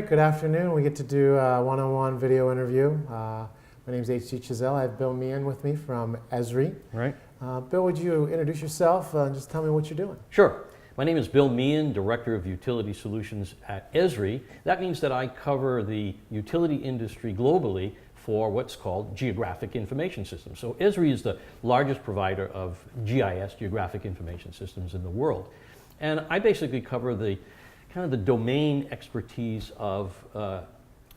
great. Good afternoon. We get to do a one-on-one video interview. My name is H.G. Chisel. I have Bill Meehan with me from Esri. Right. Bill, would you introduce yourself and just tell me what you're doing? Sure. My name is Bill Meehan, Director of Utility Solutions at Esri. That means that I cover the utility industry globally for what's called geographic information systems. So Esri is the largest provider of GIS, geographic information systems, in the world. And I basically cover the kind of the domain expertise of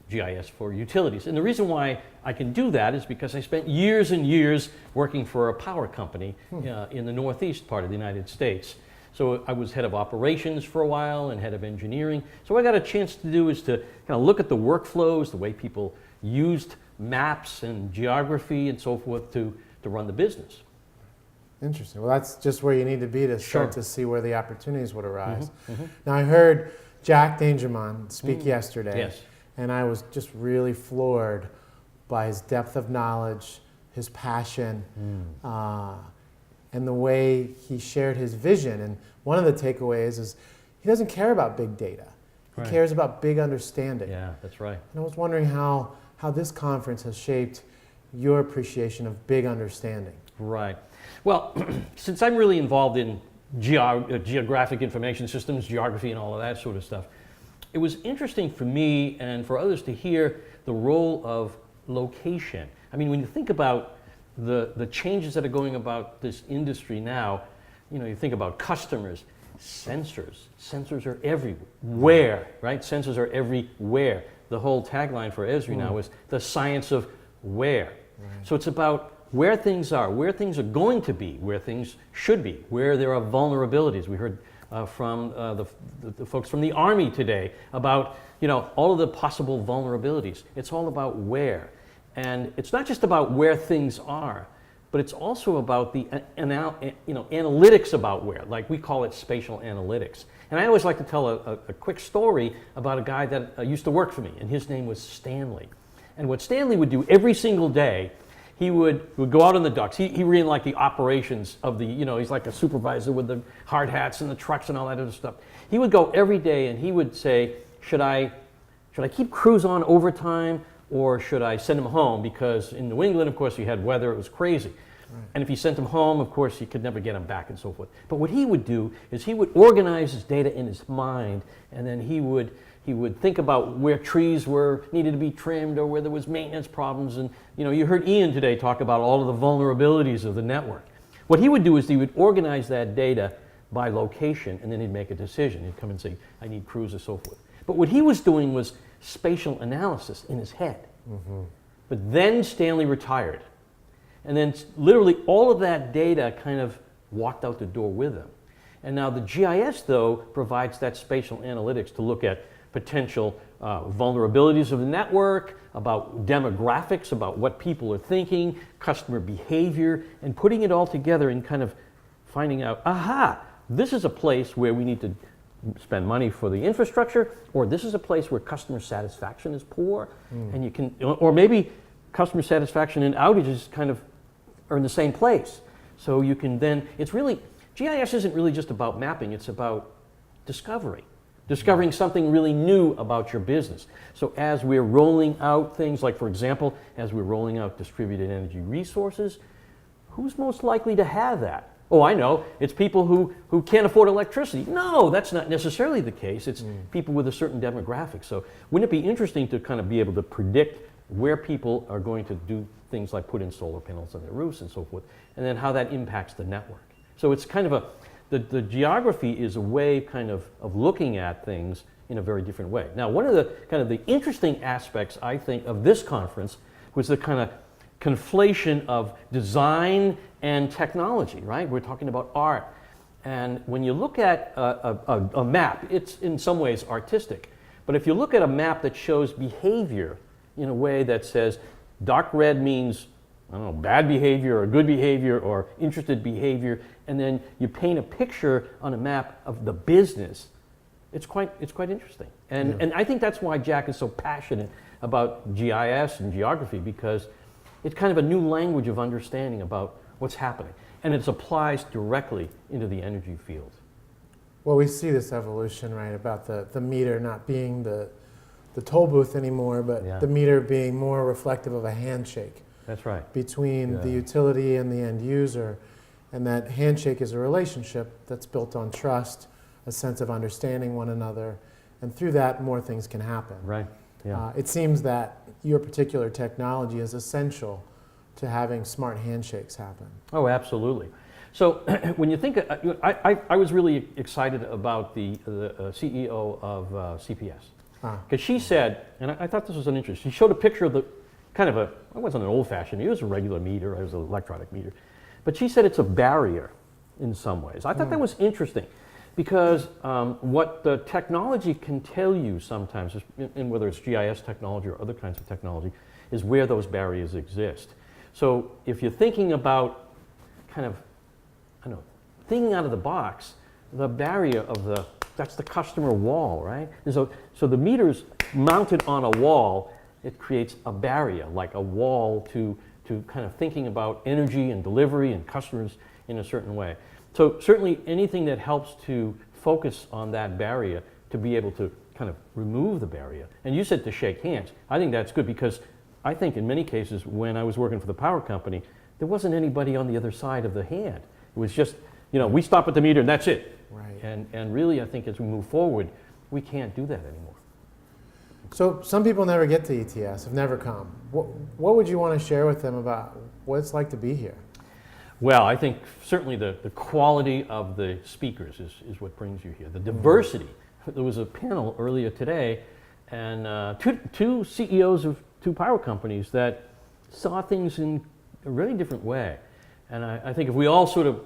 GIS for utilities. And the reason why I can do that is because I spent years and years working for a power company in the northeast part of the United States. So I was head of operations for a while and head of engineering. So what I got a chance to do is to kind of look at the workflows, the way people used maps and geography and so forth to run the business. Interesting. Well, that's just where you need to be to start Sure. to see where the opportunities would arise. Now, I heard Jack Dangermond speak yesterday, Yes. and I was just really floored by his depth of knowledge, his passion, and the way he shared his vision. And one of the takeaways is he doesn't care about big data. He Right. cares about big understanding. Yeah, that's right. And I was wondering how this conference has shaped your appreciation of big understanding. Right. Well, since I'm really involved in geographic information systems, geography and all of that sort of stuff, it was interesting for me and for others to hear the role of location. I mean, when you think about the changes that are going about this industry now, you know, you think about customers, sensors. Sensors are everywhere, right? Sensors are everywhere. The whole tagline for Esri now is the science of where. Right. So it's about where things are going to be, where things should be, where there are vulnerabilities. We heard from the folks from the Army today about, you know, all of the possible vulnerabilities. It's all about where. And it's not just about where things are, but it's also about the analytics about where, like we call it spatial analytics. And I always like to tell a quick story about a guy that used to work for me, and his name was Stanley. And what Stanley would do every single day, he would go out on the docks. He ran like the operations of the, you know, he's like a supervisor with the hard hats and the trucks and all that other stuff. He would go every day and he would say, should I keep crews on overtime or should I send them home? Because in New England, of course, you had weather, it was crazy. Right. And if you sent them home, of course, you could never get them back and so forth. But what he would do is he would organize his data in his mind, and then he would think about where trees needed to be trimmed or where there was maintenance problems. And you know, you heard Ian today talk about all of the vulnerabilities of the network. What he would do is he would organize that data by location, and then he'd make a decision. He'd come and say, I need crews and so forth. But what he was doing was spatial analysis in his head. But then Stanley retired. And then literally all of that data kind of walked out the door with him. And now the GIS, though, provides that spatial analytics to look at potential vulnerabilities of the network, about demographics, about what people are thinking, customer behavior, and putting it all together and kind of finding out, aha, this is a place where we need to spend money for the infrastructure, or this is a place where customer satisfaction is poor, and you can, or maybe customer satisfaction and outages kind of are in the same place. So you can then, it's really, GIS isn't really just about mapping, it's about discovering something really new about your business. So as we're rolling out things like, for example, as we're rolling out distributed energy resources, who's most likely to have that? Oh, I know, it's people who can't afford electricity. No, that's not necessarily the case. It's people with a certain demographic. So wouldn't it be interesting to kind of be able to predict where people are going to do things like put in solar panels on their roofs and so forth, and then how that impacts the network? So it's kind of the geography is a way kind of looking at things in a very different way. Now, one of the kind of the interesting aspects, I think, of this conference was the kind of conflation of design and technology, right? We're talking about art. And when you look at a map, it's in some ways artistic. But if you look at a map that shows behavior in a way that says dark red means, I don't know, bad behavior or good behavior or interested behavior, and then you paint a picture on a map of the business, it's quite interesting. And I think that's why Jack is so passionate about GIS and geography, because it's kind of a new language of understanding about what's happening. And it applies directly into the energy field. Well, we see this evolution, right, about the meter not being the the toll booth anymore, but Yeah. the meter being more reflective of a handshake That's right. between the Yeah. utility and the end user. And that handshake is a relationship that's built on trust, a sense of understanding one another, and through that, more things can happen. Right. Yeah. It seems that your particular technology is essential to having smart handshakes happen. Oh, absolutely. So when you think, I was really excited about the CEO of CPS. Because she said, and I thought this was an interesting, she showed a picture of the kind of it wasn't an old-fashioned, it was a regular meter, it was an electronic meter. But she said it's a barrier in some ways. I thought that was interesting because what the technology can tell you sometimes, and whether it's GIS technology or other kinds of technology, is where those barriers exist. So if you're thinking about kind of, I don't know, thinking out of the box, the barrier of that's the customer wall, right? And so the meter's mounted on a wall, it creates a barrier, like a wall to kind of thinking about energy and delivery and customers in a certain way. So certainly anything that helps to focus on that barrier, to be able to kind of remove the barrier. And you said to shake hands. I think that's good because I think in many cases when I was working for the power company, there wasn't anybody on the other side of the hand. It was just, we stop at the meter and that's it. Right. And really, I think as we move forward, we can't do that anymore. So some people never get to ETS, have never come. What would you want to share with them about what it's like to be here? Well, I think certainly the quality of the speakers is what brings you here. The diversity. There was a panel earlier today, and two CEOs of two power companies that saw things in a really different way. And I think if we all sort of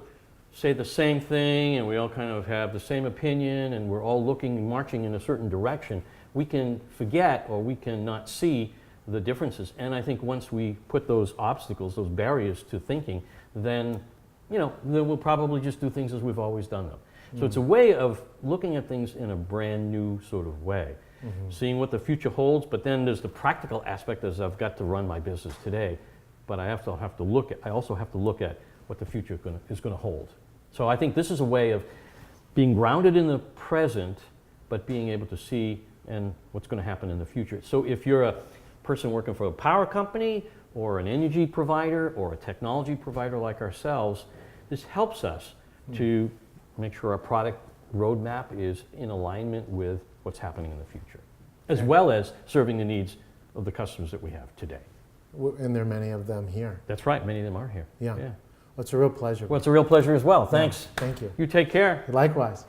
say the same thing and we all kind of have the same opinion and we're all marching in a certain direction, we can forget or we can not see the differences. And I think once we put those obstacles, those barriers to thinking, then we'll probably just do things as we've always done them. So it's a way of looking at things in a brand new sort of way, seeing what the future holds, but then there's the practical aspect as I've got to run my business today, but I also have to look at what the future is going to hold. So I think this is a way of being grounded in the present, but being able to see and what's going to happen in the future. So if you're a person working for a power company or an energy provider or a technology provider like ourselves, this helps us to make sure our product roadmap is in alignment with what's happening in the future, as well as serving the needs of the customers that we have today. And there are many of them here. That's right, many of them are here. Yeah. Well, it's a real pleasure. Well, it's a real pleasure as well. Thanks. Thank you. You take care. Likewise.